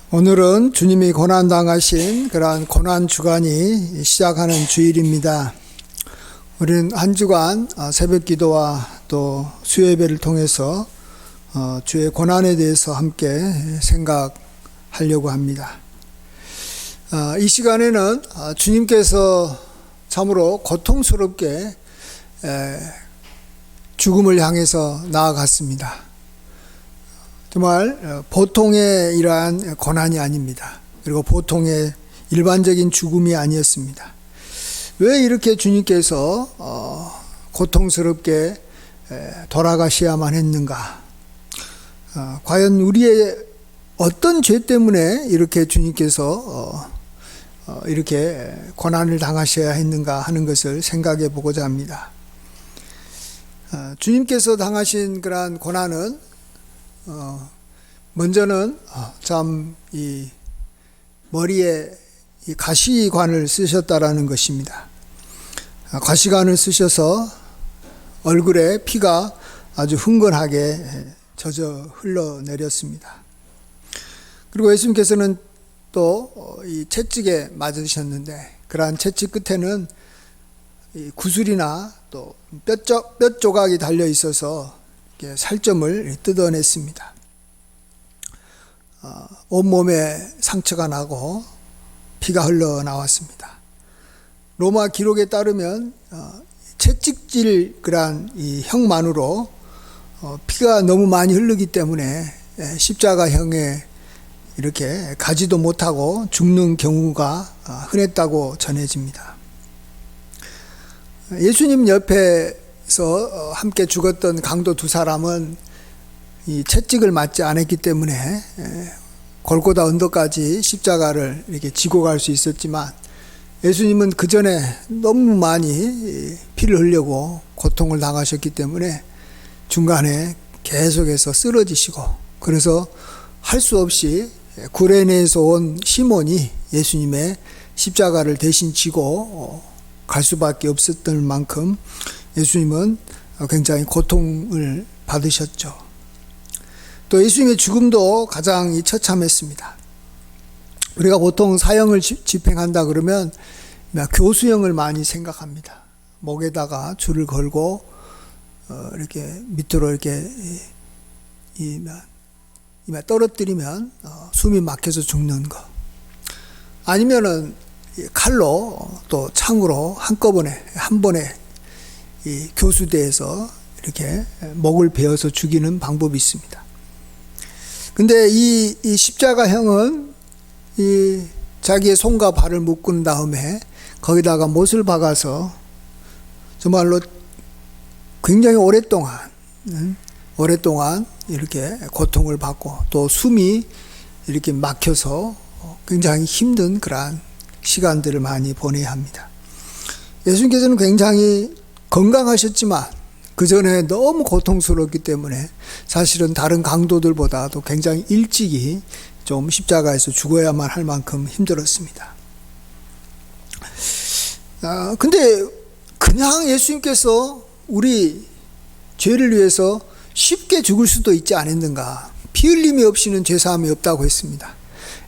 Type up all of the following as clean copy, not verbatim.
오늘은 주님이 고난당하신 그러한 고난 주간이 시작하는 주일입니다. 우리는 한 주간 새벽 기도와 또 수요예배를 통해서 주의 고난에 대해서 함께 생각하려고 합니다. 이 시간에는 주님께서 참으로 고통스럽게 죽음을 향해서 나아갔습니다. 정말 보통의 이러한 고난이 아닙니다. 그리고 보통의 일반적인 죽음이 아니었습니다. 왜 이렇게 주님께서 고통스럽게 돌아가셔야만 했는가? 과연 우리의 어떤 죄 때문에 이렇게 주님께서 이렇게 고난을 당하셔야 했는가 하는 것을 생각해 보고자 합니다. 주님께서 당하신 그러한 고난은 먼저는 참 이 머리에 이 가시관을 쓰셨다라는 것입니다. 가시관을 쓰셔서 얼굴에 피가 아주 흥건하게 젖어 흘러내렸습니다. 그리고 예수님께서는 또 이 채찍에 맞으셨는데 그러한 채찍 끝에는 이 구슬이나 또 뼈 조각이 달려 있어서 살점을 뜯어냈습니다. 온몸에 상처가 나고 피가 흘러나왔습니다. 로마 기록에 따르면 채찍질 그러한 이 형만으로 피가 너무 많이 흐르기 때문에 십자가형에 이렇게 가지도 못하고 죽는 경우가 흔했다고 전해집니다. 예수님 옆에서 함께 죽었던 강도 두 사람은 이 채찍을 맞지 않았기 때문에 골고다 언덕까지 십자가를 이렇게 지고 갈 수 있었지만 예수님은 그 전에 너무 많이 피를 흘리고 고통을 당하셨기 때문에 중간에 계속해서 쓰러지시고 그래서 할 수 없이 구레네에서 온 시몬이 예수님의 십자가를 대신 지고 갈 수밖에 없었던 만큼 예수님은 굉장히 고통을 받으셨죠. 또 예수님의 죽음도 가장 처참했습니다. 우리가 보통 사형을 집행한다 그러면 교수형을 많이 생각합니다. 목에다가 줄을 걸고 이렇게 밑으로 이렇게 떨어뜨리면 숨이 막혀서 죽는 거. 아니면은 칼로 또 창으로 한 번에 이 교수대에서 이렇게 목을 베어서 죽이는 방법이 있습니다. 근데 이 십자가형은 이 자기의 손과 발을 묶은 다음에 거기다가 못을 박아서 정말로 굉장히 오랫동안 이렇게 고통을 받고 또 숨이 이렇게 막혀서 굉장히 힘든 그러한 시간들을 많이 보내야 합니다. 예수님께서는 굉장히 건강하셨지만 그 전에 너무 고통스럽기 때문에 사실은 다른 강도들보다도 굉장히 일찍이 좀 십자가에서 죽어야만 할 만큼 힘들었습니다. 근데 그냥 예수님께서 우리 죄를 위해서 쉽게 죽을 수도 있지 않았는가? 피 흘림이 없이는 죄사함이 없다고 했습니다.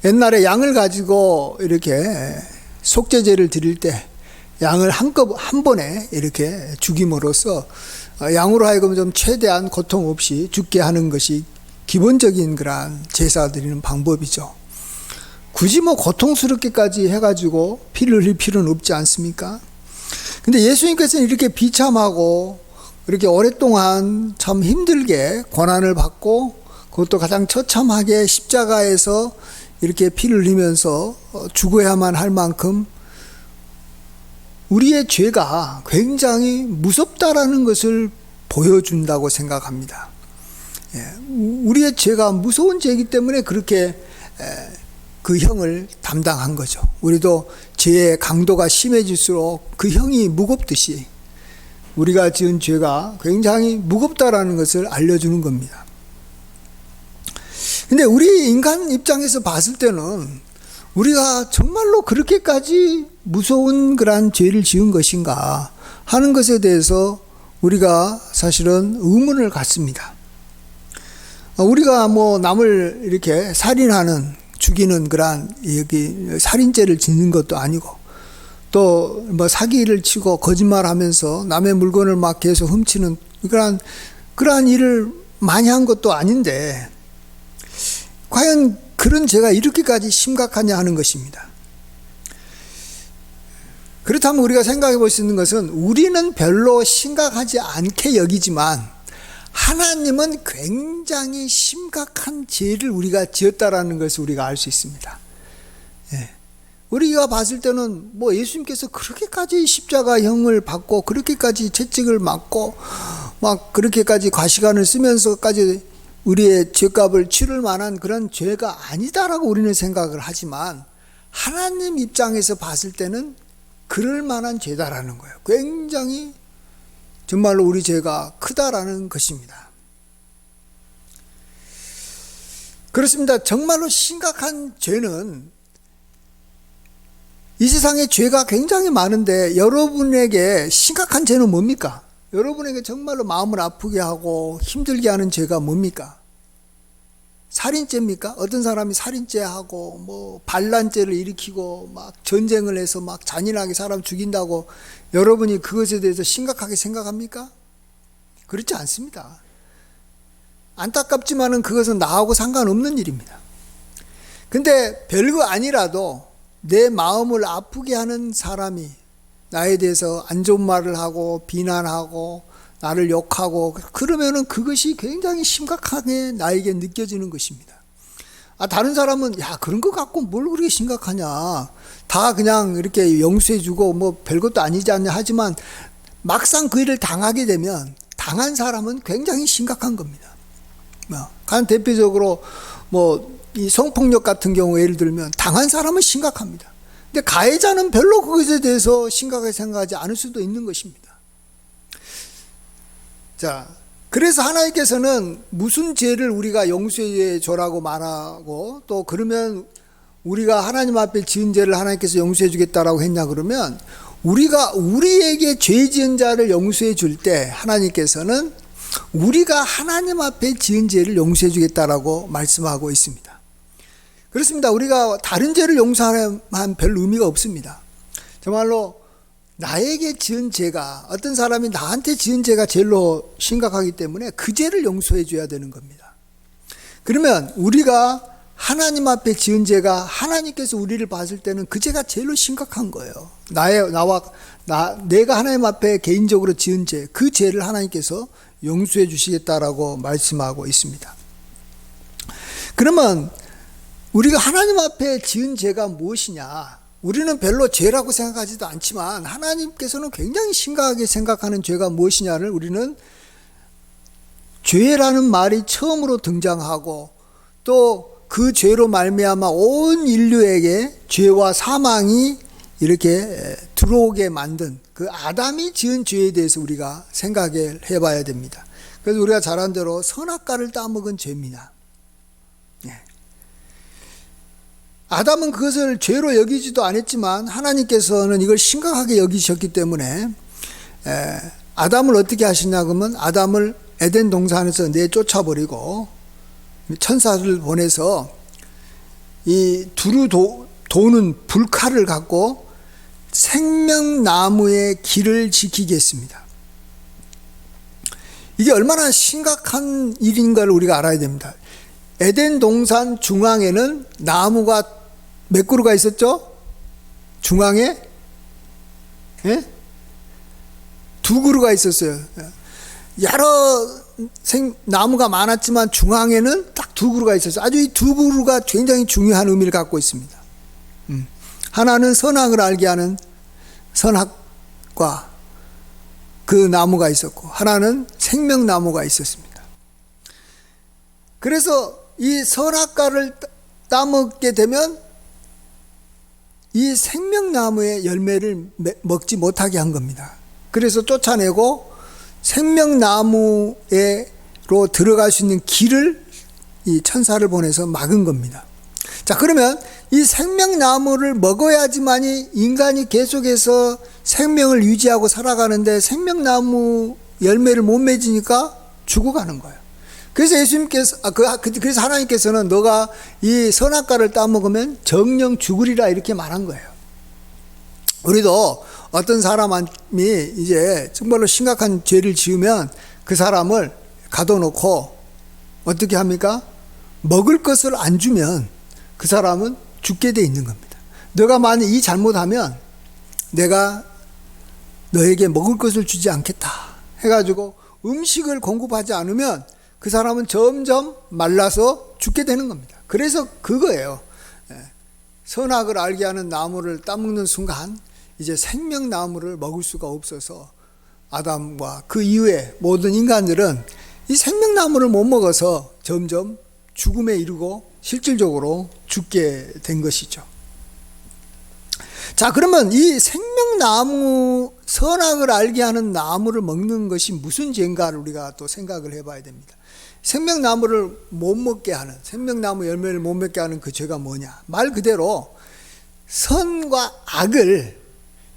옛날에 양을 가지고 이렇게 속죄제를 드릴 때 양을 한 번에 이렇게 죽임으로써 양으로 하여금 좀 최대한 고통 없이 죽게 하는 것이 기본적인 그러한 제사 드리는 방법이죠. 굳이 고통스럽게까지 해가지고 피를 흘릴 필요는 없지 않습니까? 근데 예수님께서는 이렇게 비참하고 이렇게 오랫동안 참 힘들게 고난을 받고 그것도 가장 처참하게 십자가에서 이렇게 피를 흘리면서 죽어야만 할 만큼 우리의 죄가 굉장히 무섭다라는 것을 보여준다고 생각합니다. 우리의 죄가 무서운 죄이기 때문에 그렇게 그 형을 담당한 거죠. 우리도 죄의 강도가 심해질수록 그 형이 무겁듯이 우리가 지은 죄가 굉장히 무겁다라는 것을 알려주는 겁니다. 근데 우리 인간 입장에서 봤을 때는 우리가 정말로 그렇게까지 무서운 그러한 죄를 지은 것인가 하는 것에 대해서 우리가 사실은 의문을 갖습니다. 우리가 남을 이렇게 살인하는 죽이는 그러한 여기 살인죄를 짓는 것도 아니고 또 뭐 사기를 치고 거짓말하면서 남의 물건을 막 계속 훔치는 그러한 일을 많이 한 것도 아닌데 과연 그런 죄가 이렇게까지 심각하냐 하는 것입니다. 그렇다면 우리가 생각해 볼 수 있는 것은 우리는 별로 심각하지 않게 여기지만 하나님은 굉장히 심각한 죄를 우리가 지었다라는 것을 우리가 알 수 있습니다. 예. 우리가 봤을 때는 뭐 예수님께서 그렇게까지 십자가형을 받고 그렇게까지 채찍을 맞고 막 그렇게까지 과시간을 쓰면서까지 우리의 죄값을 치를 만한 그런 죄가 아니다라고 우리는 생각을 하지만 하나님 입장에서 봤을 때는 그럴 만한 죄다라는 거예요. 굉장히 정말로 우리 죄가 크다라는 것입니다. 그렇습니다. 정말로 심각한 죄는 이 세상에 죄가 굉장히 많은데 여러분에게 심각한 죄는 뭡니까? 여러분에게 정말로 마음을 아프게 하고 힘들게 하는 죄가 뭡니까? 살인죄입니까? 어떤 사람이 살인죄하고 뭐 반란죄를 일으키고 막 전쟁을 해서 막 잔인하게 사람 죽인다고 여러분이 그것에 대해서 심각하게 생각합니까? 그렇지 않습니다. 안타깝지만은 그것은 나하고 상관없는 일입니다. 근데 별거 아니라도 내 마음을 아프게 하는 사람이 나에 대해서 안 좋은 말을 하고 비난하고 나를 욕하고 그러면은 그것이 굉장히 심각하게 나에게 느껴지는 것입니다. 다른 사람은 야 그런 거 갖고 뭘 그렇게 심각하냐 다 그냥 이렇게 용서해주고 뭐 별것도 아니지 않냐 하지만 막상 그 일을 당하게 되면 당한 사람은 굉장히 심각한 겁니다. 가장 대표적으로 뭐 이 성폭력 같은 경우 예를 들면 당한 사람은 심각합니다. 근데 가해자는 별로 그것에 대해서 심각하게 생각하지 않을 수도 있는 것입니다. 자, 그래서 하나님께서는 무슨 죄를 우리가 용서해 줘라고 말하고 또 그러면 우리가 하나님 앞에 지은 죄를 하나님께서 용서해 주겠다라고 했냐 그러면 우리가 우리에게 죄 지은 자를 용서해 줄 때 하나님께서는 우리가 하나님 앞에 지은 죄를 용서해 주겠다라고 말씀하고 있습니다. 그렇습니다. 우리가 다른 죄를 용서하면 별 의미가 없습니다. 정말로 나에게 지은 죄가 어떤 사람이 나한테 지은 죄가 제일로 심각하기 때문에 그 죄를 용서해 줘야 되는 겁니다. 그러면 우리가 하나님 앞에 지은 죄가 하나님께서 우리를 봤을 때는 그 죄가 제일로 심각한 거예요. 내가 하나님 앞에 개인적으로 지은 죄, 그 죄를 하나님께서 용서해 주시겠다라고 말씀하고 있습니다. 그러면 우리가 하나님 앞에 지은 죄가 무엇이냐? 우리는 별로 죄라고 생각하지도 않지만 하나님께서는 굉장히 심각하게 생각하는 죄가 무엇이냐를 우리는 죄라는 말이 처음으로 등장하고 또 그 죄로 말미암아 온 인류에게 죄와 사망이 이렇게 들어오게 만든 그 아담이 지은 죄에 대해서 우리가 생각을 해봐야 됩니다. 그래서 우리가 잘 아는 대로 선악과를 따먹은 죄입니다. 아담은 그것을 죄로 여기지도 않았지만 하나님께서는 이걸 심각하게 여기셨기 때문에 아담을 어떻게 하시냐 그러면 아담을 에덴 동산에서 내쫓아버리고 천사를 보내서 이 두루 도는 불칼을 갖고 생명나무의 길을 지키겠습니다. 이게 얼마나 심각한 일인가를 우리가 알아야 됩니다. 에덴 동산 중앙에는 나무가 몇 그루가 있었죠? 중앙에? 예? 2그루가 있었어요. 여러 나무가 많았지만 중앙에는 딱 2그루가 있었어요. 아주 이 2그루가 굉장히 중요한 의미를 갖고 있습니다. 하나는 선악을 알게 하는 선악과 그 나무가 있었고 하나는 생명나무가 있었습니다. 그래서 이 선악과를 따먹게 되면 이 생명나무의 열매를 먹지 못하게 한 겁니다. 그래서 쫓아내고 생명나무로 들어갈 수 있는 길을 이 천사를 보내서 막은 겁니다. 자, 그러면 이 생명나무를 먹어야지만이 인간이 계속해서 생명을 유지하고 살아가는데 생명나무 열매를 못 맺으니까 죽어가는 거예요. 그래서 예수님께서 그래서 하나님께서는 너가 이 선악과를 따먹으면 정령 죽으리라 이렇게 말한 거예요. 우리도 어떤 사람이 이제 정말로 심각한 죄를 지으면 그 사람을 가둬놓고 어떻게 합니까? 먹을 것을 안 주면 그 사람은 죽게 돼 있는 겁니다. 너가 만약 이 잘못하면 내가 너에게 먹을 것을 주지 않겠다 해가지고 음식을 공급하지 않으면 그 사람은 점점 말라서 죽게 되는 겁니다. 그래서 그거예요. 선악을 알게 하는 나무를 따먹는 순간 이제 생명나무를 먹을 수가 없어서 아담과 그 이후에 모든 인간들은 이 생명나무를 못 먹어서 점점 죽음에 이르고 실질적으로 죽게 된 것이죠. 자, 그러면 이 생명나무, 선악을 알게 하는 나무를 먹는 것이 무슨 죄인가를 우리가 또 생각을 해봐야 됩니다. 생명나무를 못 먹게 하는, 생명나무 열매를 못 먹게 하는 그 죄가 뭐냐? 말 그대로 선과 악을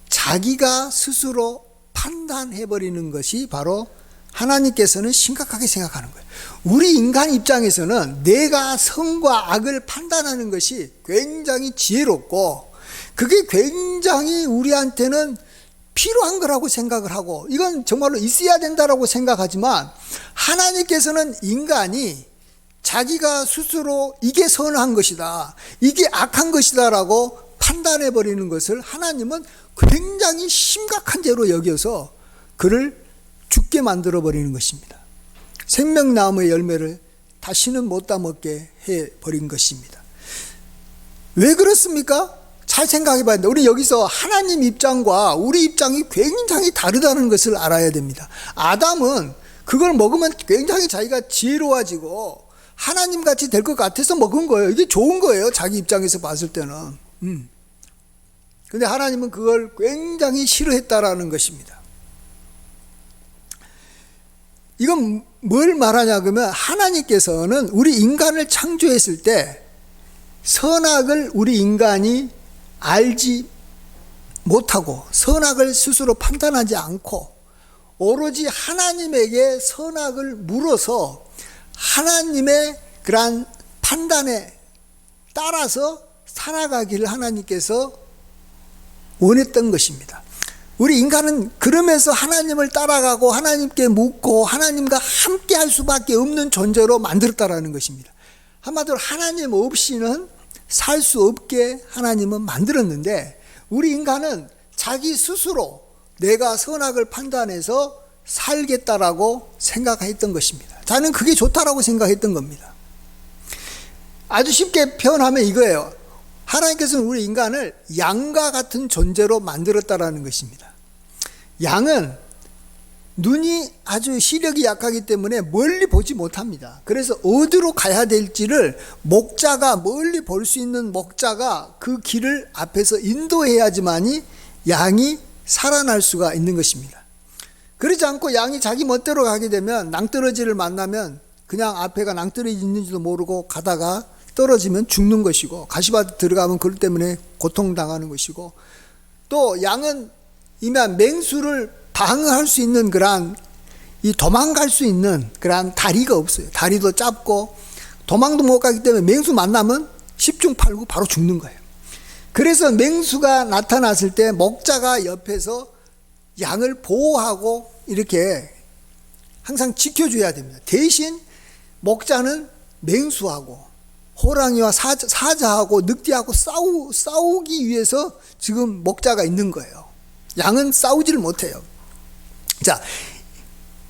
자기가 스스로 판단해버리는 것이 바로 하나님께서는 심각하게 생각하는 거예요. 우리 인간 입장에서는 내가 선과 악을 판단하는 것이 굉장히 지혜롭고 그게 굉장히 우리한테는 필요한 거라고 생각을 하고 이건 정말로 있어야 된다라고 생각하지만 하나님께서는 인간이 자기가 스스로 이게 선한 것이다, 이게 악한 것이다 라고 판단해버리는 것을 하나님은 굉장히 심각한 죄로 여겨서 그를 죽게 만들어버리는 것입니다. 생명나무의 열매를 다시는 못 따먹게 해버린 것입니다. 왜 그렇습니까? 잘 생각해 봐야 됩니다. 우리 여기서 하나님 입장과 우리 입장이 굉장히 다르다는 것을 알아야 됩니다. 아담은 그걸 먹으면 굉장히 자기가 지혜로워지고 하나님같이 될 것 같아서 먹은 거예요. 이게 좋은 거예요. 자기 입장에서 봤을 때는. 근데 하나님은 그걸 굉장히 싫어했다라는 것입니다. 이건 뭘 말하냐 그러면 하나님께서는 우리 인간을 창조했을 때 선악을 우리 인간이 알지 못하고 선악을 스스로 판단하지 않고 오로지 하나님에게 선악을 물어서 하나님의 그러한 판단에 따라서 살아가기를 하나님께서 원했던 것입니다. 우리 인간은 그러면서 하나님을 따라가고 하나님께 묻고 하나님과 함께 할 수밖에 없는 존재로 만들었다라는 것입니다. 한마디로 하나님 없이는 살 수 없게 하나님은 만들었는데 우리 인간은 자기 스스로 내가 선악을 판단해서 살겠다라고 생각했던 것입니다. 저는 그게 좋다라고 생각했던 겁니다. 아주 쉽게 표현하면 이거예요. 하나님께서는 우리 인간을 양과 같은 존재로 만들었다라는 것입니다. 양은 눈이 아주 시력이 약하기 때문에 멀리 보지 못합니다. 그래서 어디로 가야 될지를 목자가 멀리 볼 수 있는 목자가 그 길을 앞에서 인도해야지만이 양이 살아날 수가 있는 것입니다. 그렇지 않고 양이 자기 멋대로 가게 되면 낭떠러지를 만나면 그냥 앞에가 낭떠러지 있는지도 모르고 가다가 떨어지면 죽는 것이고 가시밭에 들어가면 그것 때문에 고통당하는 것이고 또 양은 이면 맹수를 방어할 수 있는 그러한 이 도망갈 수 있는 그러한 다리가 없어요. 다리도 짧고 도망도 못 가기 때문에 맹수 만나면 10중 8구 바로 죽는 거예요. 그래서 맹수가 나타났을 때 목자가 옆에서 양을 보호하고 이렇게 항상 지켜줘야 됩니다. 대신 목자는 맹수하고 호랑이와 사자하고 늑대하고 싸우기 위해서 지금 목자가 있는 거예요. 양은 싸우지를 못해요. 자,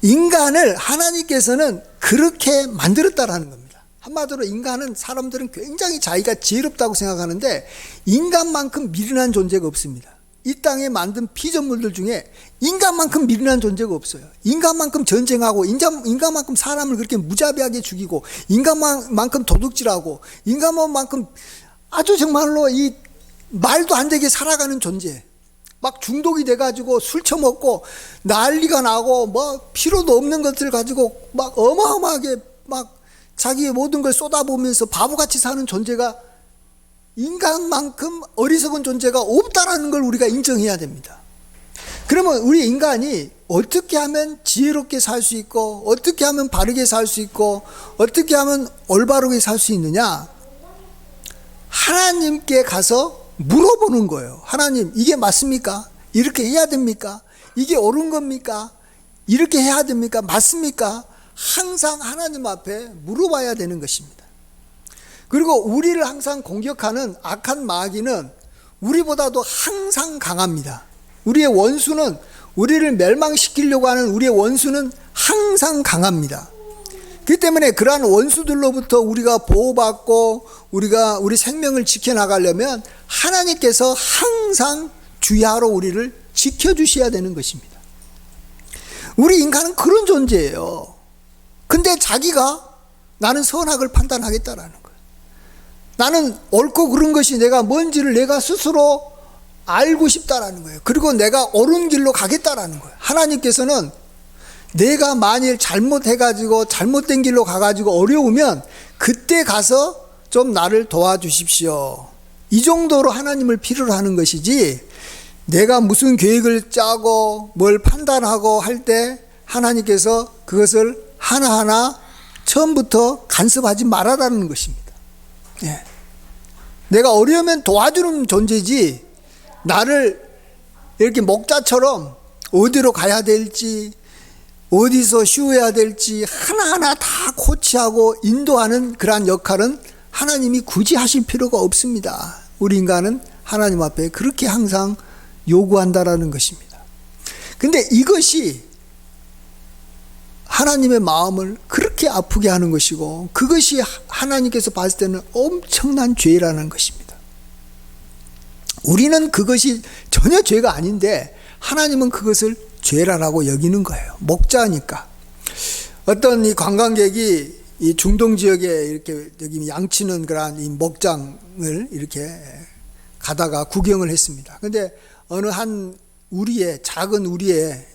인간을 하나님께서는 그렇게 만들었다라는 겁니다. 한마디로 인간은 사람들은 굉장히 자기가 지혜롭다고 생각하는데 인간만큼 미련한 존재가 없습니다. 이 땅에 만든 피조물들 중에 인간만큼 미련한 존재가 없어요. 인간만큼 전쟁하고 인간만큼 사람을 그렇게 무자비하게 죽이고 인간만큼 도둑질하고 인간만큼 아주 정말로 이 말도 안 되게 살아가는 존재. 막 중독이 돼가지고 술 처먹고 난리가 나고 뭐 필요도 없는 것들 가지고 막 어마어마하게 막 자기의 모든 걸 쏟아보면서 바보같이 사는 존재가 인간만큼 어리석은 존재가 없다라는 걸 우리가 인정해야 됩니다. 그러면 우리 인간이 어떻게 하면 지혜롭게 살 수 있고, 어떻게 하면 바르게 살 수 있고, 어떻게 하면 올바르게 살 수 있느냐? 하나님께 가서 물어보는 거예요. 하나님, 이게 맞습니까? 이렇게 해야 됩니까? 이게 옳은 겁니까? 이렇게 해야 됩니까? 맞습니까? 항상 하나님 앞에 물어봐야 되는 것입니다. 그리고 우리를 항상 공격하는 악한 마귀는 우리보다도 항상 강합니다. 우리의 원수는, 우리를 멸망시키려고 하는 우리의 원수는 항상 강합니다. 그렇기 때문에 그러한 원수들로부터 우리가 보호받고 우리 생명을 지켜나가려면 하나님께서 항상 주야로 우리를 지켜주셔야 되는 것입니다. 우리 인간은 그런 존재예요. 근데 자기가 나는 선악을 판단하겠다라는 거예요. 나는 옳고 그른 것이 내가 뭔지를 내가 스스로 알고 싶다라는 거예요. 그리고 내가 옳은 길로 가겠다라는 거예요. 하나님께서는 내가 만일 잘못해가지고 잘못된 길로 가가지고 어려우면 그때 가서 좀 나를 도와주십시오. 이 정도로 하나님을 필요로 하는 것이지, 내가 무슨 계획을 짜고 뭘 판단하고 할 때 하나님께서 그것을 하나하나 처음부터 간섭하지 말아라는 것입니다. 예. 내가 어려우면 도와주는 존재지, 나를 이렇게 목자처럼 어디로 가야 될지, 어디서 쉬어야 될지 하나하나 다 코치하고 인도하는 그러한 역할은 하나님이 굳이 하실 필요가 없습니다. 우리 인간은 하나님 앞에 그렇게 항상 요구한다라는 것입니다. 근데 이것이 하나님의 마음을 그렇게 아프게 하는 것이고, 그것이 하나님께서 봤을 때는 엄청난 죄라는 것입니다. 우리는 그것이 전혀 죄가 아닌데 하나님은 그것을 죄라라고 여기는 거예요. 목자니까. 어떤 이 관광객이 이 중동 지역에 이렇게 여기 양치는 그러한 이 목장을 이렇게 가다가 구경을 했습니다. 근데 어느 한 우리에, 작은 우리에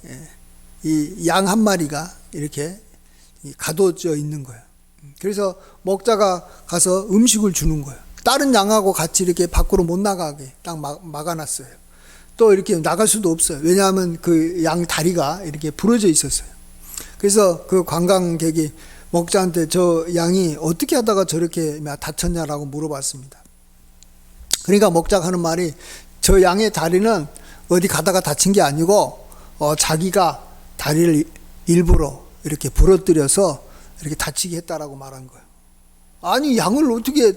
이 양 한 마리가 이렇게 가둬져 있는 거예요. 그래서 목자가 가서 음식을 주는 거예요. 다른 양하고 같이 이렇게 밖으로 못 나가게 딱 막아놨어요. 또 이렇게 나갈 수도 없어요. 왜냐하면 그 양 다리가 이렇게 부러져 있었어요. 그래서 그 관광객이 목자한테 저 양이 어떻게 하다가 저렇게 다쳤냐라고 물어봤습니다. 그러니까 목자가 하는 말이, 저 양의 다리는 어디 가다가 다친 게 아니고 자기가 다리를 일부러 이렇게 부러뜨려서 이렇게 다치게 했다라고 말한 거예요. 아니, 양을 어떻게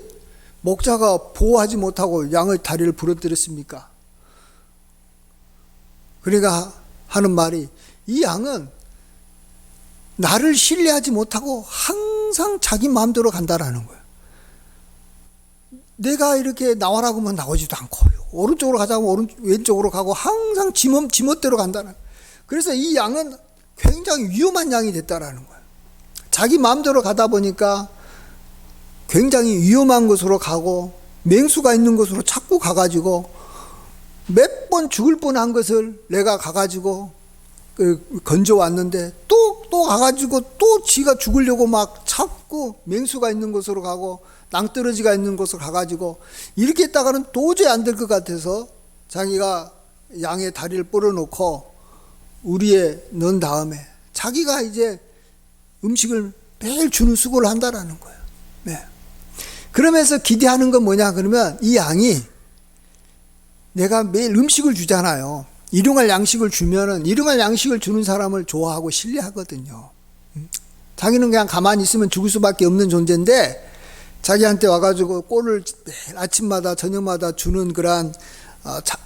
목자가 보호하지 못하고 양의 다리를 부러뜨렸습니까? 그러니까 하는 말이, 이 양은 나를 신뢰하지 못하고 항상 자기 마음대로 간다라는 거예요. 내가 이렇게 나와라고 하면 나오지도 않고, 오른쪽으로 가자고 왼쪽으로 가고, 항상 지멋대로 간다는 거예요. 그래서 이 양은 굉장히 위험한 양이 됐다라는 거예요. 자기 마음대로 가다 보니까 굉장히 위험한 곳으로 가고, 맹수가 있는 곳으로 자꾸 가가지고, 몇 번 죽을 뻔한 것을 내가 가가지고 건져왔는데 또 가가지고 또 지가 죽으려고 막 찾고, 맹수가 있는 곳으로 가고 낭떠러지가 있는 곳으로 가가지고 이렇게 했다가는 도저히 안 될 것 같아서 자기가 양의 다리를 뻗어놓고 우리에 넣은 다음에 자기가 이제 음식을 매일 주는 수고를 한다라는 거예요. 네. 그러면서 기대하는 건 뭐냐 그러면, 이 양이 내가 매일 음식을 주잖아요. 일용할 양식을 주면은 일용할 양식을 주는 사람을 좋아하고 신뢰하거든요. 자기는 그냥 가만히 있으면 죽을 수밖에 없는 존재인데, 자기한테 와가지고 꼴을 매일 아침마다 저녁마다 주는 그러한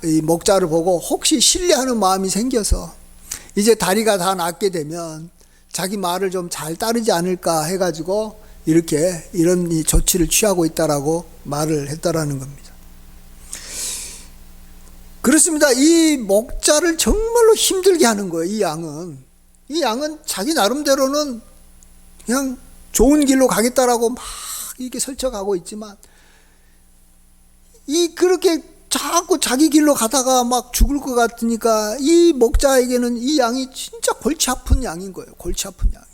이 목자를 보고 혹시 신뢰하는 마음이 생겨서 이제 다리가 다 낫게 되면 자기 말을 좀 잘 따르지 않을까 해가지고 이런 이 조치를 취하고 있다라고 말을 했다라는 겁니다. 그렇습니다. 이 목자를 정말로 힘들게 하는 거예요. 이 양은 자기 나름대로는 그냥 좋은 길로 가겠다라고 막 이렇게 설쳐가고 있지만, 그렇게 자꾸 자기 길로 가다가 막 죽을 것 같으니까 이 목자에게는 이 양이 진짜 골치 아픈 양인 거예요. 골치 아픈 양이.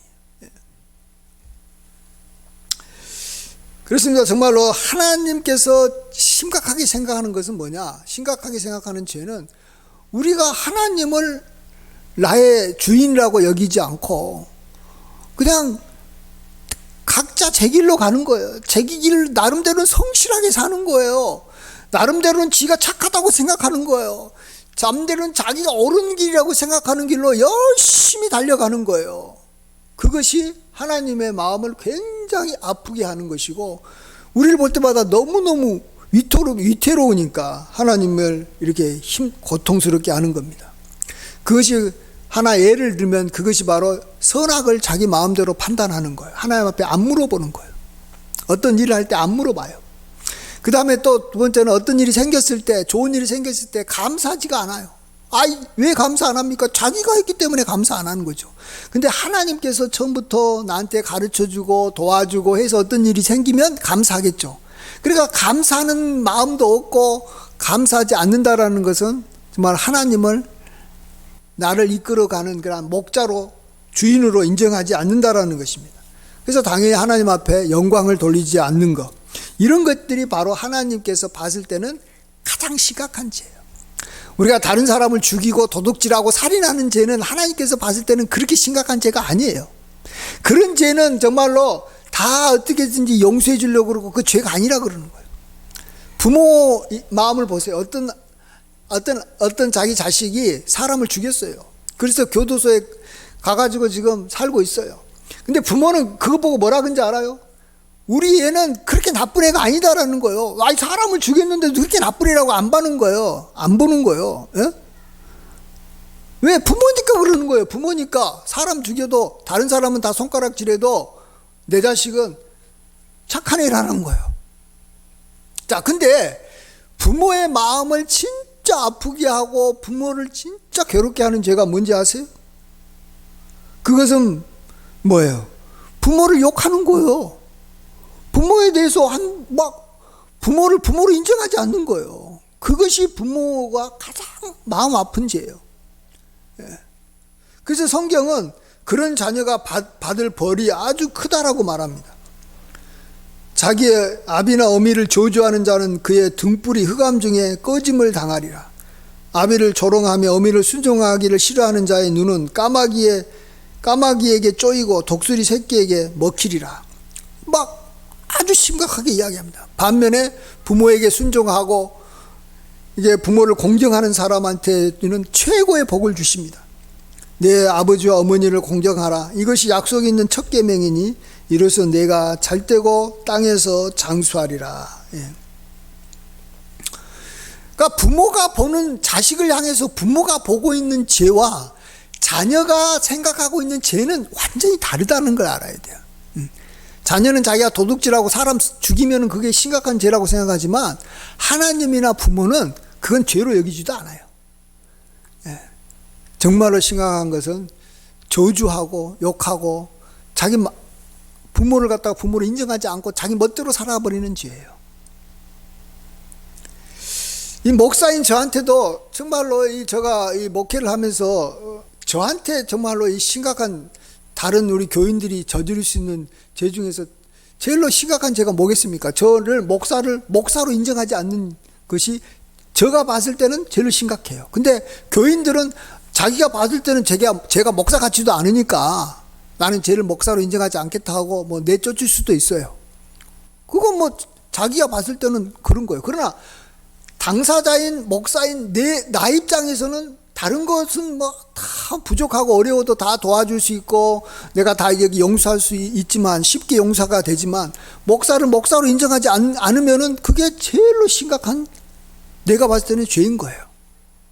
그렇습니다. 정말로 하나님께서 심각하게 생각하는 것은 뭐냐? 심각하게 생각하는 죄는 우리가 하나님을 나의 주인이라고 여기지 않고 그냥 각자 제 길로 가는 거예요. 제 길 나름대로는 성실하게 사는 거예요. 나름대로는 지가 착하다고 생각하는 거예요. 남대로는 자기가 옳은 길이라고 생각하는 길로 열심히 달려가는 거예요. 그것이 하나님의 마음을 굉장히 아프게 하는 것이고, 우리를 볼 때마다 너무너무 위태로우니까 하나님을 이렇게 고통스럽게 하는 겁니다. 그것이 하나 예를 들면 그것이 바로 선악을 자기 마음대로 판단하는 거예요. 하나님 앞에 안 물어보는 거예요. 어떤 일을 할 때 안 물어봐요. 그 다음에 또 두 번째는 어떤 일이 생겼을 때, 좋은 일이 생겼을 때 감사하지가 않아요. 왜 감사 안 합니까? 자기가 했기 때문에 감사 안 하는 거죠. 근데 하나님께서 처음부터 나한테 가르쳐주고 도와주고 해서 어떤 일이 생기면 감사하겠죠. 그러니까 감사하는 마음도 없고 감사하지 않는다라는 것은 정말 하나님을 나를 이끌어가는 그런 목자로, 주인으로 인정하지 않는다라는 것입니다. 그래서 당연히 하나님 앞에 영광을 돌리지 않는 것, 이런 것들이 바로 하나님께서 봤을 때는 가장 심각한 죄예요. 우리가 다른 사람을 죽이고 도둑질하고 살인하는 죄는 하나님께서 봤을 때는 그렇게 심각한 죄가 아니에요. 그런 죄는 정말로 다 어떻게든지 용서해 주려고 그러고 그 죄가 아니라 그러는 거예요. 부모 마음을 보세요. 어떤 자기 자식이 사람을 죽였어요. 그래서 교도소에 가가지고 지금 살고 있어요. 근데 부모는 그거 보고 뭐라 그런지 알아요? 우리 애는 그렇게 나쁜 애가 아니다라는 거예요. 사람을 죽였는데도 그렇게 나쁜 애라고 안 보는 거예요. 안 보는 거예요. 예? 왜? 부모니까 그러는 거예요. 부모니까 사람 죽여도, 다른 사람은 다 손가락질해도 내 자식은 착한 애라는 거예요. 자, 근데 부모의 마음을 진짜 아프게 하고 부모를 진짜 괴롭게 하는 죄가 뭔지 아세요? 그것은 뭐예요? 부모를 욕하는 거예요. 부모에 대해서 부모를 인정하지 않는 거예요. 그것이 부모가 가장 마음 아픈 죄예요. 예. 그래서 성경은 그런 자녀가 받을 벌이 아주 크다라고 말합니다. 자기의 아비나 어미를 저주하는 자는 그의 등불이 흑암 중에 꺼짐을 당하리라. 아비를 조롱하며 어미를 순종하기를 싫어하는 자의 눈은 까마귀에게 쪼이고 독수리 새끼에게 먹히리라. 아주 심각하게 이야기합니다. 반면에 부모에게 순종하고 이게 부모를 공경하는 사람한테는 최고의 복을 주십니다. 내 아버지와 어머니를 공경하라. 이것이 약속 있는 첫 계명이니 이로써 내가 잘되고 땅에서 장수하리라. 예. 그러니까 부모가 보는, 자식을 향해서 부모가 보고 있는 죄와 자녀가 생각하고 있는 죄는 완전히 다르다는 걸 알아야 돼요. 자녀는 자기가 도둑질하고 사람 죽이면 그게 심각한 죄라고 생각하지만 하나님이나 부모는 그건 죄로 여기지도 않아요. 예. 정말로 심각한 것은 저주하고 욕하고 자기 부모를 갖다가 부모를 인정하지 않고 자기 멋대로 살아버리는 죄예요. 이 목사인 저한테도 정말로 제가 이 목회를 하면서 저한테 정말로 이 심각한, 다른 우리 교인들이 저지를 수 있는 죄 중에서 제일로 심각한 죄가 뭐겠습니까? 저를 목사로 인정하지 않는 것이 제가 봤을 때는 제일 심각해요. 근데 교인들은 자기가 봤을 때는 제가 목사 같지도 않으니까 나는 쟤를 목사로 인정하지 않겠다 하고 내쫓을 수도 있어요. 그건 자기가 봤을 때는 그런 거예요. 그러나 당사자인 목사인 나 입장에서는 다른 것은 다 부족하고 어려워도 다 도와줄 수 있고 내가 다 여기 용서할 수 있지만, 쉽게 용서가 되지만, 목사를 목사로 인정하지 않으면은 그게 제일로 심각한, 내가 봤을 때는 죄인 거예요.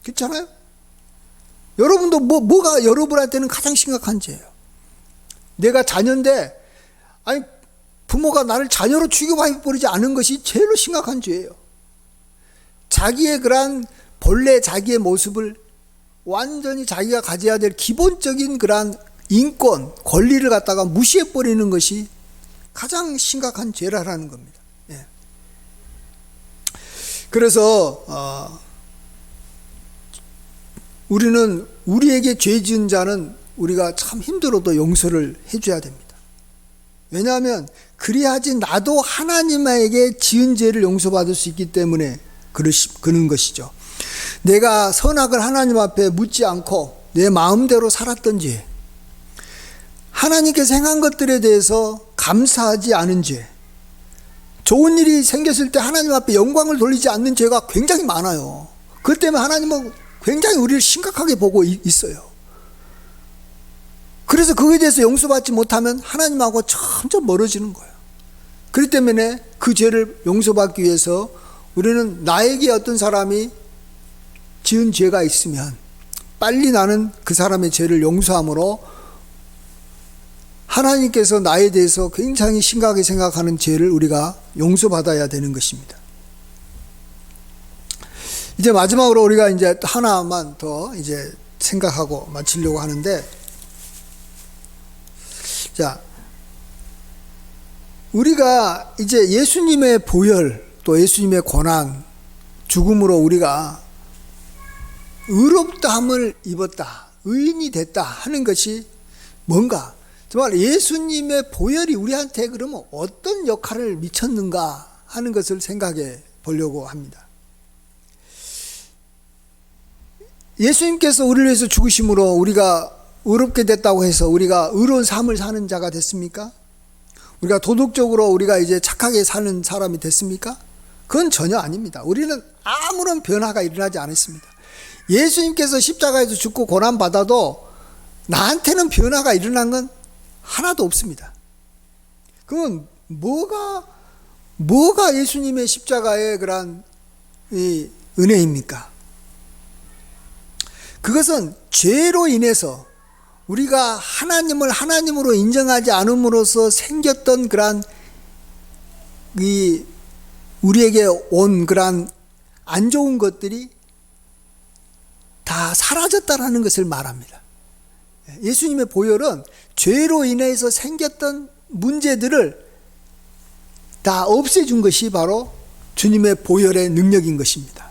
그렇잖아요? 여러분도 뭐가 여러분한테는 가장 심각한 죄예요. 내가 자녀인데 부모가 나를 자녀로 취급해버리지 않은 것이 제일로 심각한 죄예요. 자기의 그러한 본래 자기의 모습을 완전히 자기가 가져야 될 기본적인 그러한 인권, 권리를 갖다가 무시해버리는 것이 가장 심각한 죄라는 겁니다. 예. 그래서 우리는 우리에게 죄 지은 자는 우리가 참 힘들어도 용서를 해줘야 됩니다. 왜냐하면 그리하지 나도 하나님에게 지은 죄를 용서받을 수 있기 때문에 그런 것이죠. 내가 선악을 하나님 앞에 묻지 않고 내 마음대로 살았던 죄, 하나님께서 행한 것들에 대해서 감사하지 않은 죄, 좋은 일이 생겼을 때 하나님 앞에 영광을 돌리지 않는 죄가 굉장히 많아요. 그것 때문에 하나님은 굉장히 우리를 심각하게 보고 있어요. 그래서 그거에 대해서 용서받지 못하면 하나님하고 점점 멀어지는 거예요. 그렇기 때문에 그 죄를 용서받기 위해서 우리는 나에게 어떤 사람이 지은 죄가 있으면 빨리 나는 그 사람의 죄를 용서함으로 하나님께서 나에 대해서 굉장히 심각하게 생각하는 죄를 우리가 용서받아야 되는 것입니다. 이제 마지막으로 우리가 이제 하나만 더 이제 생각하고 마치려고 하는데, 자, 우리가 이제 예수님의 보혈 또 예수님의 고난, 죽음으로 우리가 의롭다함을 입었다, 의인이 됐다 하는 것이 뭔가, 정말 예수님의 보혈이 우리한테 그러면 어떤 역할을 미쳤는가 하는 것을 생각해 보려고 합니다. 예수님께서 우리를 위해서 죽으심으로 우리가 의롭게 됐다고 해서 우리가 의로운 삶을 사는 자가 됐습니까? 우리가 도덕적으로 우리가 이제 착하게 사는 사람이 됐습니까? 그건 전혀 아닙니다. 우리는 아무런 변화가 일어나지 않았습니다. 예수님께서 십자가에서 죽고 고난받아도 나한테는 변화가 일어난 건 하나도 없습니다. 그건 뭐가 예수님의 십자가의 그런 이 은혜입니까? 그것은 죄로 인해서 우리가 하나님을 하나님으로 인정하지 않음으로써 생겼던 그러한 우리에게 온 그러한 안 좋은 것들이 다 사라졌다라는 것을 말합니다. 예수님의 보혈은 죄로 인해서 생겼던 문제들을 다 없애준 것이 바로 주님의 보혈의 능력인 것입니다.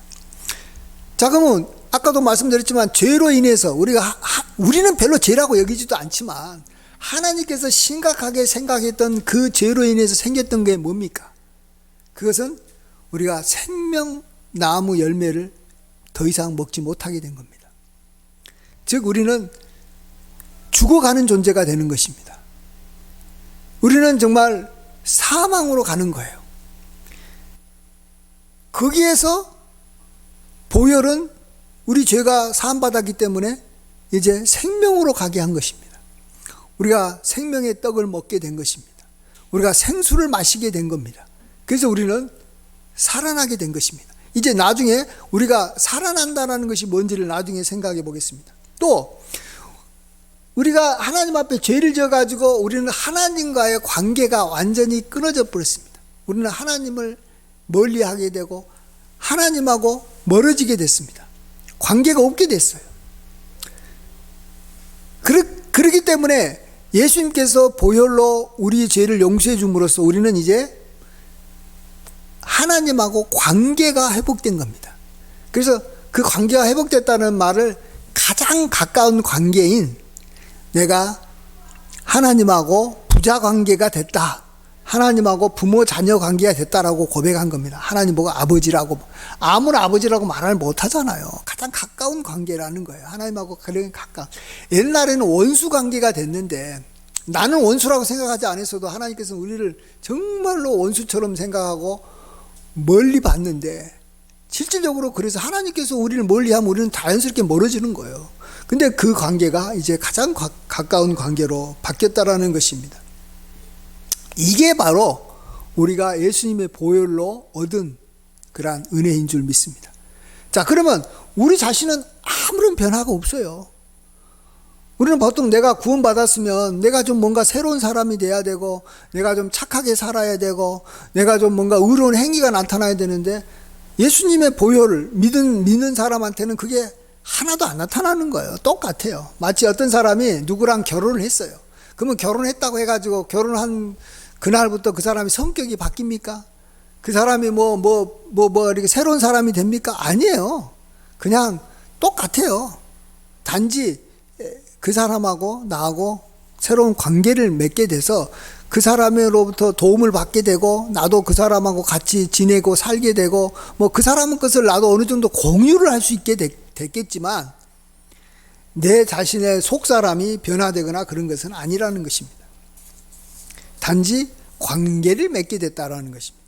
자, 그러면 아까도 말씀드렸지만 죄로 인해서 우리는 별로 죄라고 여기지도 않지만 하나님께서 심각하게 생각했던 그 죄로 인해서 생겼던 게 뭡니까? 그것은 우리가 생명나무 열매를 더 이상 먹지 못하게 된 겁니다. 즉 우리는 죽어가는 존재가 되는 것입니다. 우리는 정말 사망으로 가는 거예요. 거기에서 보혈은 우리 죄가 사함받았기 때문에 이제 생명으로 가게 한 것입니다. 우리가 생명의 떡을 먹게 된 것입니다. 우리가 생수를 마시게 된 겁니다. 그래서 우리는 살아나게 된 것입니다. 이제 나중에 우리가 살아난다는 것이 뭔지를 나중에 생각해 보겠습니다. 또 우리가 하나님 앞에 죄를 져가지고 우리는 하나님과의 관계가 완전히 끊어져 버렸습니다. 우리는 하나님을 멀리하게 되고 하나님하고 멀어지게 됐습니다. 관계가 없게 됐어요. 그렇기 때문에 예수님께서 보혈로 우리 죄를 용서해 줌으로써 우리는 이제 하나님하고 관계가 회복된 겁니다. 그래서 그 관계가 회복됐다는 말을 가장 가까운 관계인 내가 하나님하고 부자 관계가 됐다, 하나님하고 부모 자녀 관계가 됐다라고 고백한 겁니다. 하나님 보고 아버지라고, 아무나 아버지라고 말을 못하잖아요. 가장 가까운 관계라는 거예요. 하나님하고 가장 가까운. 옛날에는 원수 관계가 됐는데 나는 원수라고 생각하지 않았어도 하나님께서는 우리를 정말로 원수처럼 생각하고 멀리 봤는데, 실질적으로 그래서 하나님께서 우리를 멀리하면 우리는 자연스럽게 멀어지는 거예요. 근데 그 관계가 이제 가장 가까운 관계로 바뀌었다라는 것입니다. 이게 바로 우리가 예수님의 보혈로 얻은 그러한 은혜인 줄 믿습니다. 자, 그러면 우리 자신은 아무런 변화가 없어요. 우리는 보통 내가 구원받았으면 내가 좀 뭔가 새로운 사람이 돼야 되고, 내가 좀 착하게 살아야 되고, 내가 좀 뭔가 의로운 행위가 나타나야 되는데, 예수님의 보혈을 믿는 사람한테는 그게 하나도 안 나타나는 거예요. 똑같아요. 마치 어떤 사람이 누구랑 결혼을 했어요. 그러면 결혼했다고 해가지고 결혼한 그날부터 그 사람이 성격이 바뀝니까? 그 사람이 이렇게 새로운 사람이 됩니까? 아니에요. 그냥 똑같아요. 단지 그 사람하고 나하고 새로운 관계를 맺게 돼서 그 사람으로부터 도움을 받게 되고 나도 그 사람하고 같이 지내고 살게 되고 뭐 그 사람의 것을 나도 어느 정도 공유를 할 수 있게 됐겠지만 내 자신의 속사람이 변화되거나 그런 것은 아니라는 것입니다. 단지 관계를 맺게 됐다라는 것입니다.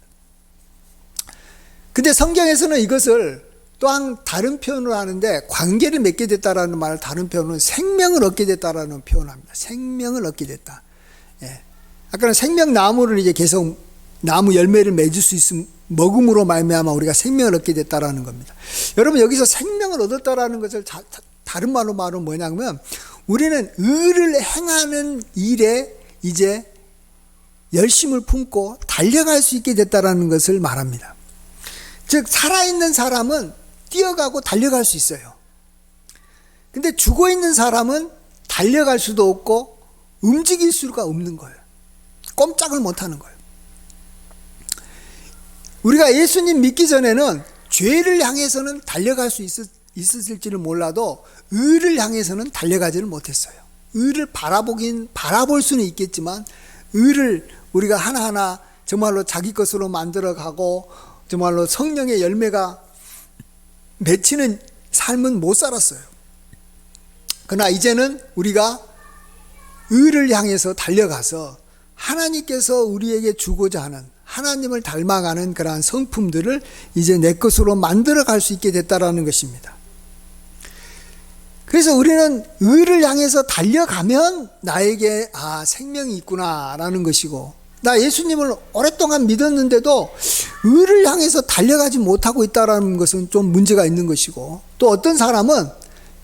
근데 성경에서는 이것을 또한 다른 표현을 하는데 관계를 맺게 됐다라는 말을 다른 표현은 생명을 얻게 됐다라는 표현을 합니다. 생명을 얻게 됐다. 예. 아까는 생명나무를 이제 계속 나무 열매를 맺을 수 있음 먹음으로 말미암아 우리가 생명을 얻게 됐다라는 겁니다. 여러분 여기서 생명을 얻었다라는 것을 다른 말로 말은 뭐냐면 우리는 의를 행하는 일에 이제 열심을 품고 달려갈 수 있게 됐다라는 것을 말합니다. 즉 살아있는 사람은 뛰어가고 달려갈 수 있어요. 근데 죽어있는 사람은 달려갈 수도 없고 움직일 수가 없는 거예요. 꼼짝을 못하는 거예요. 우리가 예수님 믿기 전에는 죄를 향해서는 달려갈 수 있었을지를 몰라도 의를 향해서는 달려가지를 못했어요. 의를 바라볼 수는 있겠지만 의를 우리가 하나하나 정말로 자기 것으로 만들어가고 정말로 성령의 열매가 맺히는 삶은 못 살았어요. 그러나 이제는 우리가 의를 향해서 달려가서 하나님께서 우리에게 주고자 하는 하나님을 닮아가는 그러한 성품들을 이제 내 것으로 만들어갈 수 있게 됐다라는 것입니다. 그래서 우리는 의를 향해서 달려가면 나에게 생명이 있구나라는 것이고, 나 예수님을 오랫동안 믿었는데도 의를 향해서 달려가지 못하고 있다는 것은 좀 문제가 있는 것이고, 또 어떤 사람은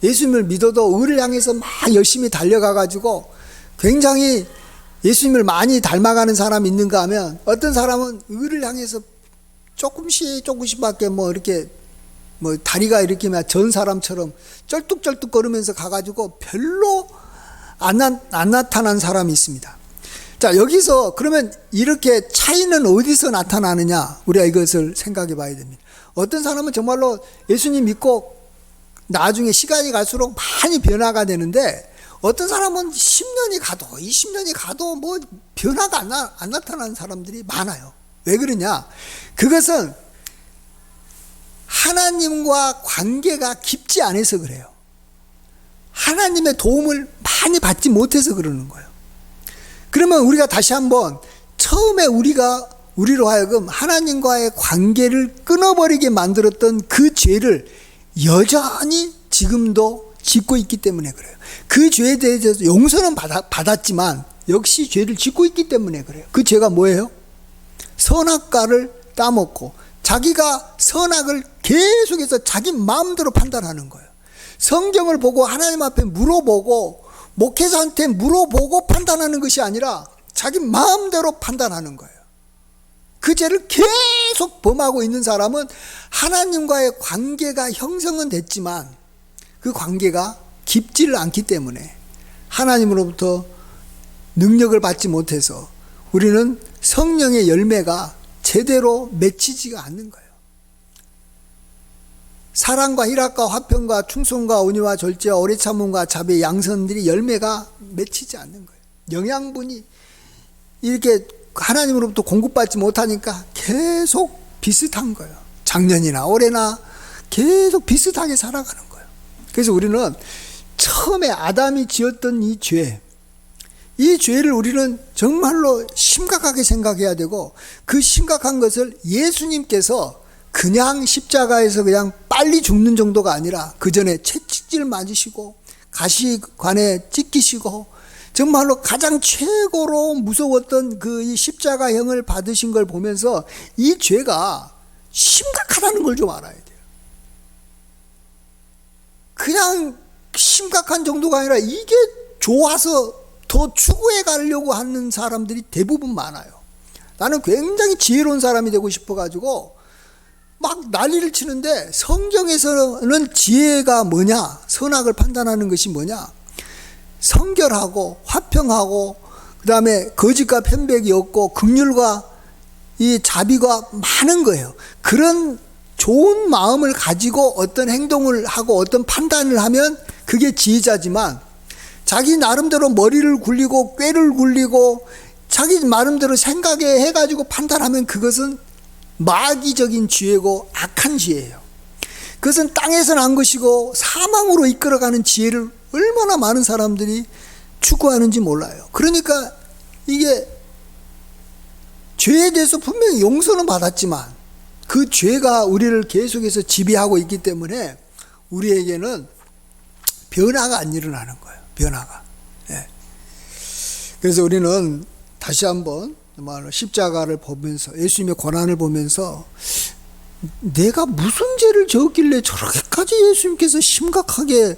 예수님을 믿어도 의를 향해서 막 열심히 달려가가지고 굉장히 예수님을 많이 닮아가는 사람이 있는가 하면, 어떤 사람은 의를 향해서 조금씩밖에 이렇게 다리가 이렇게 전 사람처럼 쩔뚝쩔뚝 걸으면서 가가지고 별로 안 나타난 사람이 있습니다. 자, 여기서 그러면 이렇게 차이는 어디서 나타나느냐, 우리가 이것을 생각해 봐야 됩니다. 어떤 사람은 정말로 예수님 믿고 나중에 시간이 갈수록 많이 변화가 되는데, 어떤 사람은 10년이 가도 20년이 가도 변화가 안 나타나는 사람들이 많아요. 왜 그러냐? 그것은 하나님과 관계가 깊지 않아서 그래요. 하나님의 도움을 많이 받지 못해서 그러는 거예요. 그러면 우리가 다시 한번 처음에 우리로 하여금 하나님과의 관계를 끊어버리게 만들었던 그 죄를 여전히 지금도 짓고 있기 때문에 그래요. 그 죄에 대해서 용서는 받았지만 역시 죄를 짓고 있기 때문에 그래요. 그 죄가 뭐예요? 선악과를 따먹고 자기가 선악을 계속해서 자기 마음대로 판단하는 거예요. 성경을 보고 하나님 앞에 물어보고 목회자한테 물어보고 판단하는 것이 아니라 자기 마음대로 판단하는 거예요. 그 죄를 계속 범하고 있는 사람은 하나님과의 관계가 형성은 됐지만 그 관계가 깊지를 않기 때문에 하나님으로부터 능력을 받지 못해서 우리는 성령의 열매가 제대로 맺히지가 않는 거예요. 사랑과 희락과 화평과 충성과 온유와 절제와 오래 참음과 자비의 양선들이 열매가 맺히지 않는 거예요. 영양분이 이렇게 하나님으로부터 공급받지 못하니까 계속 비슷한 거예요. 작년이나 올해나 계속 비슷하게 살아가는 거예요. 그래서 우리는 처음에 아담이 지었던 이 죄를 우리는 정말로 심각하게 생각해야 되고, 그 심각한 것을 예수님께서 그냥 십자가에서 그냥 빨리 죽는 정도가 아니라 그 전에 채찍질 맞으시고 가시관에 찢기시고 정말로 가장 최고로 무서웠던 그 이 십자가형을 받으신 걸 보면서 이 죄가 심각하다는 걸 좀 알아야 돼요. 그냥 심각한 정도가 아니라 이게 좋아서 더 추구해 가려고 하는 사람들이 대부분 많아요. 나는 굉장히 지혜로운 사람이 되고 싶어가지고 막 난리를 치는데, 성경에서는 지혜가 뭐냐, 선악을 판단하는 것이 뭐냐, 성결하고 화평하고 그 다음에 거짓과 편백이 없고 긍휼과 이 자비가 많은 거예요. 그런 좋은 마음을 가지고 어떤 행동을 하고 어떤 판단을 하면 그게 지혜자지만, 자기 나름대로 머리를 굴리고 꾀를 굴리고 자기 나름대로 생각해 해가지고 판단하면 그것은 마귀적인 지혜고 악한 지혜예요. 그것은 땅에서 난 것이고 사망으로 이끌어가는 지혜를 얼마나 많은 사람들이 추구하는지 몰라요. 그러니까 이게 죄에 대해서 분명히 용서는 받았지만 그 죄가 우리를 계속해서 지배하고 있기 때문에 우리에게는 변화가 안 일어나는 거예요. 변화가. 예. 그래서 우리는 다시 한번 정말로 십자가를 보면서 예수님의 고난을 보면서 내가 무슨 죄를 지었길래 저렇게까지 예수님께서 심각하게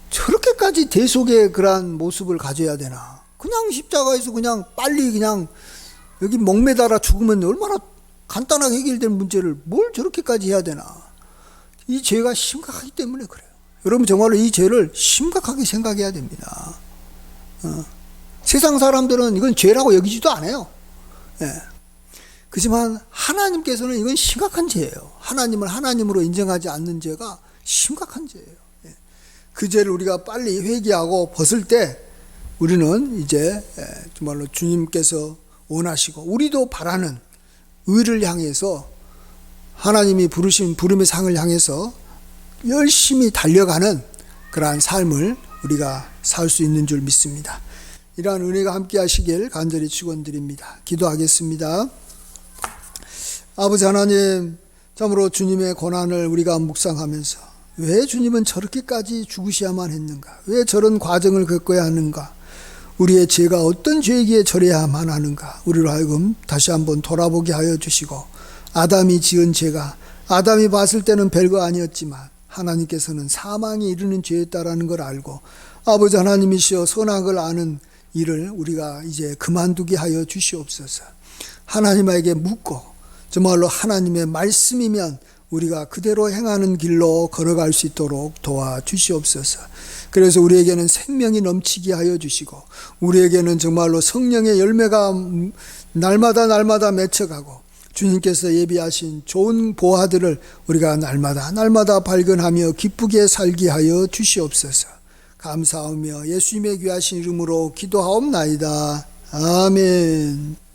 저렇게까지 대속의 그러한 모습을 가져야 되나. 그냥 십자가에서 그냥 빨리 그냥 여기 목매달아 죽으면 얼마나 간단하게 해결될 문제를 뭘 저렇게까지 해야 되나. 이 죄가 심각하기 때문에 그래요. 여러분 정말로 이 죄를 심각하게 생각해야 됩니다. 세상 사람들은 이건 죄라고 여기지도 않아요. 예. 그렇지만 하나님께서는 이건 심각한 죄예요. 하나님을 하나님으로 인정하지 않는 죄가 심각한 죄예요. 예. 그 죄를 우리가 빨리 회개하고 벗을 때 우리는 이제 정말로 주님께서 원하시고 우리도 바라는 의를 향해서 하나님이 부르신 부름의 상을 향해서 열심히 달려가는 그러한 삶을 우리가 살 수 있는 줄 믿습니다. 이러한 은혜가 함께 하시길 간절히 축원드립니다. 기도하겠습니다. 아버지 하나님, 참으로 주님의 고난을 우리가 묵상하면서 왜 주님은 저렇게까지 죽으셔야만 했는가? 왜 저런 과정을 겪어야 하는가? 우리의 죄가 어떤 죄이기에 저래야만 하는가? 우리로 하여금 다시 한번 돌아보게 하여 주시고 아담이 지은 죄가 아담이 봤을 때는 별거 아니었지만 하나님께서는 사망에 이르는 죄였다라는 걸 알고 아버지 하나님이시여 선악을 아는 일을 우리가 이제 그만두게 하여 주시옵소서. 하나님에게 묻고 정말로 하나님의 말씀이면 우리가 그대로 행하는 길로 걸어갈 수 있도록 도와주시옵소서. 그래서 우리에게는 생명이 넘치게 하여 주시고 우리에게는 정말로 성령의 열매가 날마다 맺혀가고 주님께서 예비하신 좋은 보화들을 우리가 날마다 발견하며 기쁘게 살게 하여 주시옵소서. 감사하며 예수님의 귀하신 이름으로 기도하옵나이다. 아멘.